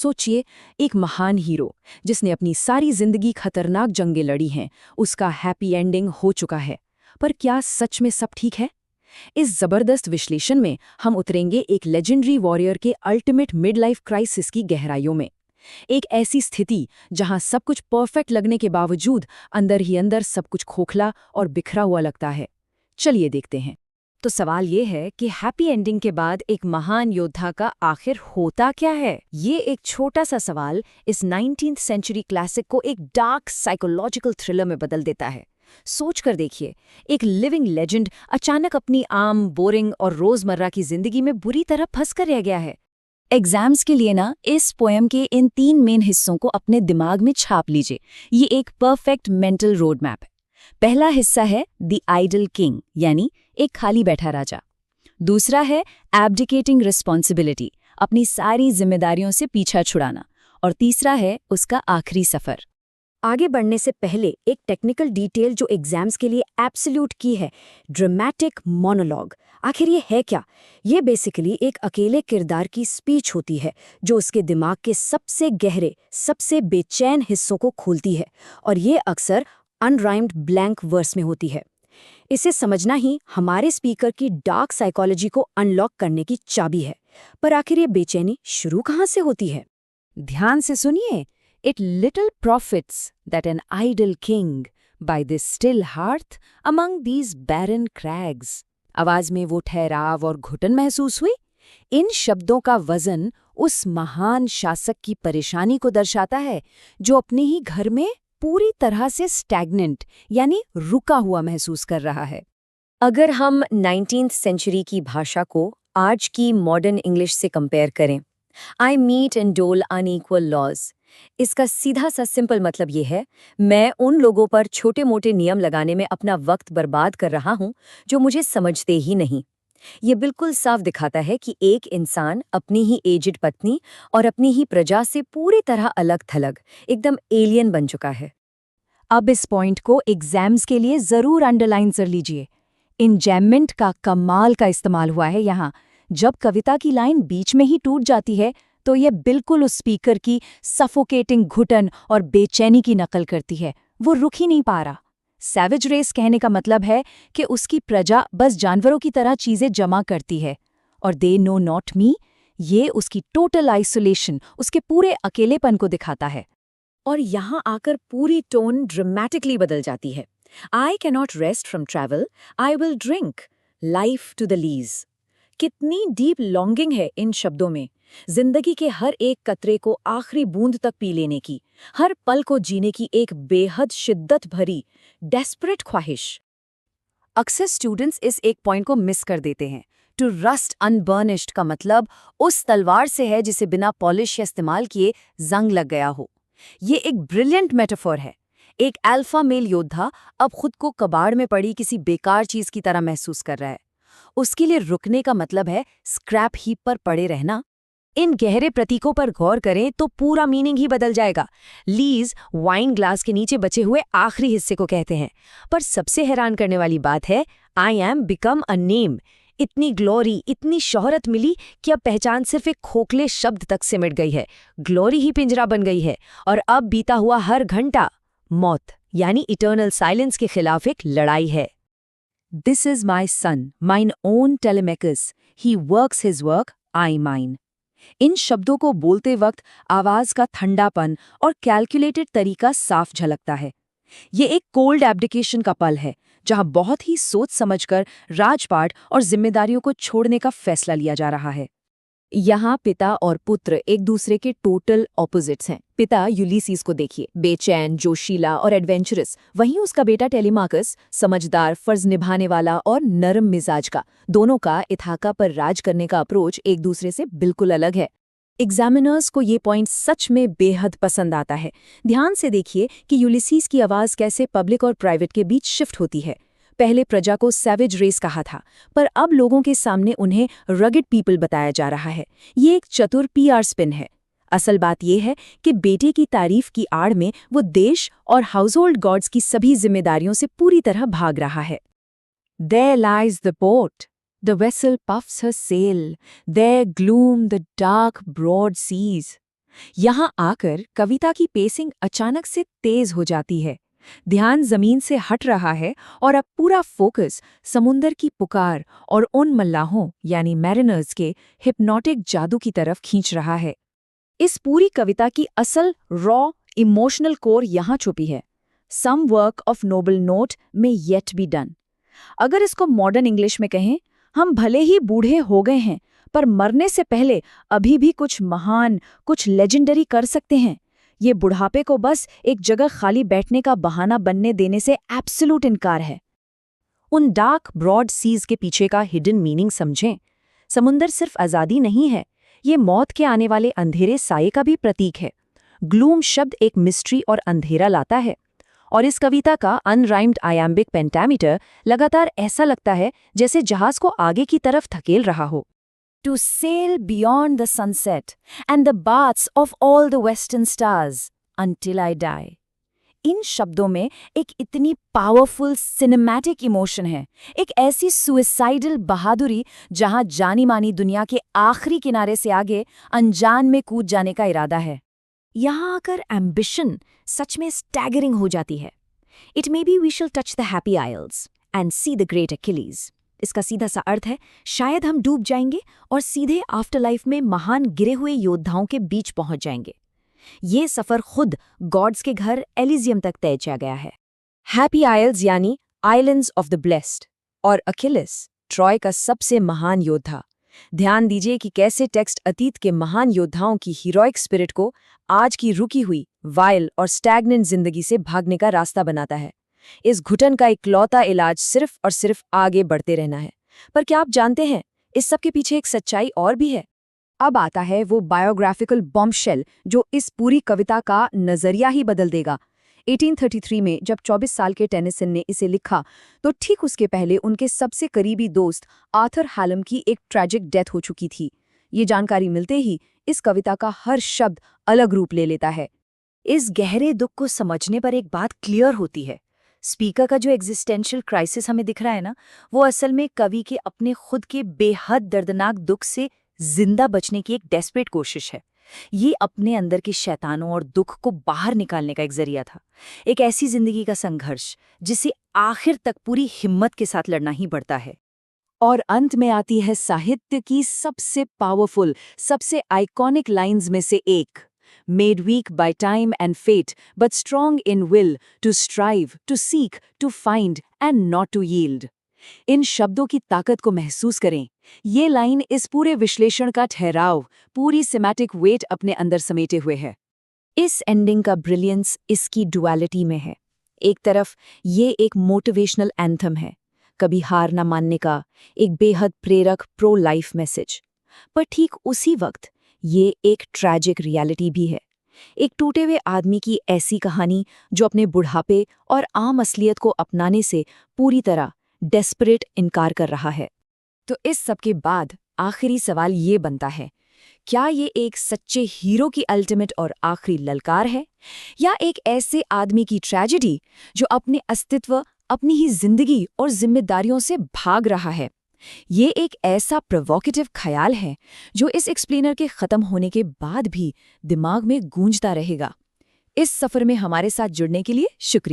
सोचिए, एक महान हीरो जिसने अपनी सारी जिंदगी खतरनाक जंगें लड़ी हैं, उसका हैप्पी एंडिंग हो चुका है। पर क्या सच में सब ठीक है? इस जबरदस्त विश्लेषण में हम उतरेंगे एक लेजेंडरी वॉरियर के अल्टीमेट मिड लाइफ क्राइसिस की गहराइयों में। एक ऐसी स्थिति जहां सब कुछ परफेक्ट लगने के बावजूद अंदर ही अंदर सब कुछ खोखला और बिखरा हुआ लगता है। चलिए देखते हैं। तो सवाल ये है कि हैप्पी एंडिंग के बाद एक महान योद्धा का आखिर होता क्या है? ये एक छोटा सा सवाल इस 19th सेंचुरी क्लासिक को एक डार्क साइकोलॉजिकल थ्रिलर में बदल देता है। सोच कर देखिए, एक लिविंग लेजेंड अचानक अपनी आम, बोरिंग और रोजमर्रा की जिंदगी में बुरी तरह फंस कर रह गया है। एग्जाम्स के लिए ना इस पोएम के इन 3 मेन हिस्सों को अपने दिमाग में छाप लीजिए। ये एक परफेक्ट मेंटल रोड मैप है। पहला हिस्सा है द आइडल किंग, यानी एक खाली बैठा राजा। दूसरा है एब्डिकेटिंग रिस्पॉन्सिबिलिटी, अपनी सारी जिम्मेदारियों से पीछा छुड़ाना। और तीसरा है उसका आखिरी सफर। आगे बढ़ने से पहले एक टेक्निकल डिटेल जो एग्जाम्स के लिए एब्सोल्यूट की है, ड्रामेटिक मोनोलॉग। आखिर ये है क्या? ये बेसिकली एक अकेले किरदार की स्पीच होती है जो उसके दिमाग के सबसे गहरे, सबसे बेचैन हिस्सों को खोलती है, और ये अक्सर अनराइम्ड ब्लैंक वर्स में होती है। इसे समझना ही हमारे स्पीकर की डार्क साइकोलॉजी को अनलॉक करने की चाबी है। पर आखिर ये बेचैनी शुरू कहाँ से होती है? ध्यान से सुनिए। It little profits that an idle king by this still hearth among these barren crags। आवाज में वो ठहराव और घुटन महसूस हुई। इन शब्दों का वजन उस महान शासक की परेशानी को दर्शाता है जो अपने ही घर में पूरी तरह से स्टैग्नेंट, यानी रुका हुआ महसूस कर रहा है। अगर हम 19th सेंचुरी की भाषा को आज की मॉडर्न इंग्लिश से कंपेयर करें, I meet and dole unequal laws, इसका सीधा सा सिंपल मतलब ये है, मैं उन लोगों पर छोटे मोटे नियम लगाने में अपना वक्त बर्बाद कर रहा हूँ जो मुझे समझते ही नहीं। ये बिल्कुल साफ दिखाता है कि एक इंसान अपनी ही एजिड पत्नी और अपनी ही प्रजा से पूरी तरह अलग थलग, एकदम एलियन बन चुका है। अब इस पॉइंट को एग्जाम्स के लिए जरूर अंडरलाइन कर लीजिए। इंजैममेंट का कमाल का इस्तेमाल हुआ है यहाँ। जब कविता की लाइन बीच में ही टूट जाती है तो यह बिल्कुल उस स्पीकर की सफोकेटिंग घुटन और बेचैनी की नकल करती है। वो रुक ही नहीं पा रहा। सैवेज रेस कहने का मतलब है कि उसकी प्रजा बस जानवरों की तरह चीजें जमा करती है, और दे नो नॉट मी, ये उसकी टोटल आइसोलेशन, उसके पूरे अकेलेपन को दिखाता है। और यहाँ आकर पूरी टोन ड्रामेटिकली बदल जाती है। I cannot rest from travel, I will drink life to the lees. कितनी डीप लॉन्गिंग है इन शब्दों में। जिंदगी के हर एक कतरे को आखिरी बूंद तक पी लेने की, हर पल को जीने की एक बेहद शिद्दत भरी, डेस्परेट ख्वाहिश। अक्सर स्टूडेंट्स इस एक पॉइंट को मिस कर देते हैं। टू रस्ट अनबर्निश्ड का मतलब उस तलवार से है जिसे बिना पॉलिश या इस्तेमाल किए जंग लग गया हो। ये एक ब्रिलियंट मेटाफोर है। एक अल्फा मेल योद्धा अब खुद को कबाड़ में पड़ी किसी बेकार चीज की तरह महसूस कर रहा है। उसके लिए रुकने का मतलब है स्क्रैप हीप पर पड़े रहना। इन गहरे प्रतीकों पर गौर करें तो पूरा मीनिंग ही बदल जाएगा। लीज वाइन ग्लास के नीचे बचे हुए आखिरी हिस्से को कहते हैं। पर सबसे हैरान करने वाली बात है, I am become a name. इतनी ग्लोरी, इतनी शोहरत मिली कि अब पहचान सिर्फ एक खोखले शब्द तक सिमट गई है। ग्लोरी ही पिंजरा बन गई है, और अब बीता हुआ हर घंटा मौत, यानी इटर्नल साइलेंस के खिलाफ एक लड़ाई है। This is my son, mine own Telemachus. He works his work, I mine. इन शब्दों को बोलते वक्त आवाज का ठंडापन और कैलकुलेटेड तरीका साफ झलकता है। ये एक कोल्ड एब्डिकेशन का पल है, जहां बहुत ही सोच समझकर राजपाट और जिम्मेदारियों को छोड़ने का फैसला लिया जा रहा है। यहाँ पिता और पुत्र एक दूसरे के टोटल ऑपोजिट्स हैं। पिता यूलिसीज को देखिए, बेचैन, जोशीला और एडवेंचरस। वहीं उसका बेटा टेलीमाकस, समझदार, फर्ज निभाने वाला और नरम मिजाज का। दोनों का इथाका पर राज करने का अप्रोच एक दूसरे से बिल्कुल अलग है। एग्जामिनर्स को ये पॉइंट सच में बेहद पसंद आता है। ध्यान से देखिए कि यूलिसीज की आवाज कैसे पब्लिक और प्राइवेट के बीच शिफ्ट होती है। पहले प्रजा को सैवेज रेस कहा था, पर अब लोगों के सामने उन्हें रगड पीपल बताया जा रहा है। ये एक चतुर पीआर स्पिन है। असल बात यह है कि बेटे की तारीफ की आड़ में वो देश और हाउसहोल्ड गॉड्स की सभी जिम्मेदारियों से पूरी तरह भाग रहा है। There lies the port. The vessel puffs her sail. There gloom the dark broad seas. यहाँ आकर कविता की पेसिंग अचानक से तेज हो जाती है। ध्यान जमीन से हट रहा है और अब पूरा फोकस समुंदर की पुकार और उन मल्लाहों यानी मैरिनर्स के हिप्नोटिक जादू की तरफ खींच रहा है। इस पूरी कविता की असल रॉ इमोशनल कोर यहाँ छुपी है। Some work of noble note may yet be done. अगर इसको मॉडर्न इंग्लिश में कहें, हम भले ही बूढ़े हो गए हैं, पर मरने से पहले अभी भी कुछ महान, कुछ लेजेंडरी कर सकते हैं। ये बुढ़ापे को बस एक जगह खाली बैठने का बहाना बनने देने से एब्सोल्यूट इनकार है। उन डार्क ब्रॉड सीज के पीछे का हिडन मीनिंग समझें। समुंदर सिर्फ आज़ादी नहीं है, ये मौत के आने वाले अंधेरे साये का भी प्रतीक है। ग्लूम शब्द एक मिस्ट्री और अंधेरा लाता है, और इस कविता का अनराइम्ड आयाम्बिक पेंटामीटर लगातार ऐसा लगता है जैसे जहाज को आगे की तरफ धकेल रहा हो। To sail beyond the sunset and the baths of all the western stars until I die. इन शब्दों में एक इतनी पावरफुल सिनेमैटिक इमोशन है, एक ऐसी सुइसाइडल बहादुरी जहां जानी मानी दुनिया के आखिरी किनारे से आगे अनजान में कूद जाने का इरादा है। यहाँ आकर एम्बिशन सच में स्टैगरिंग हो जाती है। It may be we shall touch the happy isles and see the great Achilles. इसका सीधा सा अर्थ है, शायद हम डूब जाएंगे और सीधे आफ्टर लाइफ में महान गिरे हुए योद्धाओं के बीच पहुंच जाएंगे। ये सफर खुद गॉड्स के घर एलिजियम तक तय किया गया है। हैप्पी आइल्स यानी आइलैंड्स ऑफ द ब्लेस्ड, और अकिलिस ट्रॉय का सबसे महान योद्धा। ध्यान दीजिए कि कैसे टेक्स्ट अतीत के महान योद्धाओं की हीरोइक स्पिरिट को आज की रुकी हुई, वाइल्ड और स्टैग्नेंट जिंदगी से भागने का रास्ता बनाता है। इस घुटन का इकलौता इलाज सिर्फ और सिर्फ आगे बढ़ते रहना है। पर क्या आप जानते हैं, इस सब के पीछे एक सच्चाई और भी है। अब आता है वो बायोग्राफिकल बॉम्बशेल जो इस पूरी कविता का नजरिया ही बदल देगा। 1833 में जब 24 साल के टेनिसन ने इसे लिखा, तो ठीक उसके पहले उनके सबसे करीबी दोस्त आर्थर हैलम की एक ट्रैजिक डेथ हो चुकी थी। ये जानकारी मिलते ही इस कविता का हर शब्द अलग रूप ले लेता है। इस गहरे दुख को समझने पर एक बात क्लियर होती है, स्पीकर का जो एग्जिस्टेंशियल क्राइसिस हमें दिख रहा है ना, वो असल में कवि के अपने खुद के बेहद दर्दनाक दुख से जिंदा बचने की एक डेस्परेट कोशिश है। ये अपने अंदर के शैतानों और दुख को बाहर निकालने का एक जरिया था, एक ऐसी जिंदगी का संघर्ष जिसे आखिर तक पूरी हिम्मत के साथ लड़ना ही पड़ता है। और अंत में आती है साहित्य की सबसे पावरफुल, सबसे आइकॉनिक लाइंस में से एक, made weak by time and fate, but strong in will, to strive, to seek, to find, and not to yield. इन शब्दों की ताकत को महसूस करें। ये लाइन इस पूरे विश्लेषण का ठहराव, पूरी सिमेटिक वेट अपने अंदर समेटे हुए है। इस एंडिंग का ब्रिलियंस इसकी डुअलिटी में है। एक तरफ ये एक मोटिवेशनल एंथम है, कभी हार न मानने का एक बेहद प्रेरक प्रो लाइफ मैसेज, पर ठीक उसी वक्त ये एक ट्रैजिक रियलिटी भी है, एक टूटे हुए आदमी की ऐसी कहानी जो अपने बुढ़ापे और आम असलियत को अपनाने से पूरी तरह डेस्परेट इनकार कर रहा है। तो इस सब के बाद आखिरी सवाल ये बनता है, क्या ये एक सच्चे हीरो की अल्टीमेट और आखिरी ललकार है, या एक ऐसे आदमी की ट्रेजेडी जो अपने अस्तित्व, अपनी ही जिंदगी और जिम्मेदारियों से भाग रहा है? ये एक ऐसा प्रोवोकेटिव ख्याल है जो इस एक्सप्लेनर के खत्म होने के बाद भी दिमाग में गूंजता रहेगा। इस सफर में हमारे साथ जुड़ने के लिए शुक्रिया।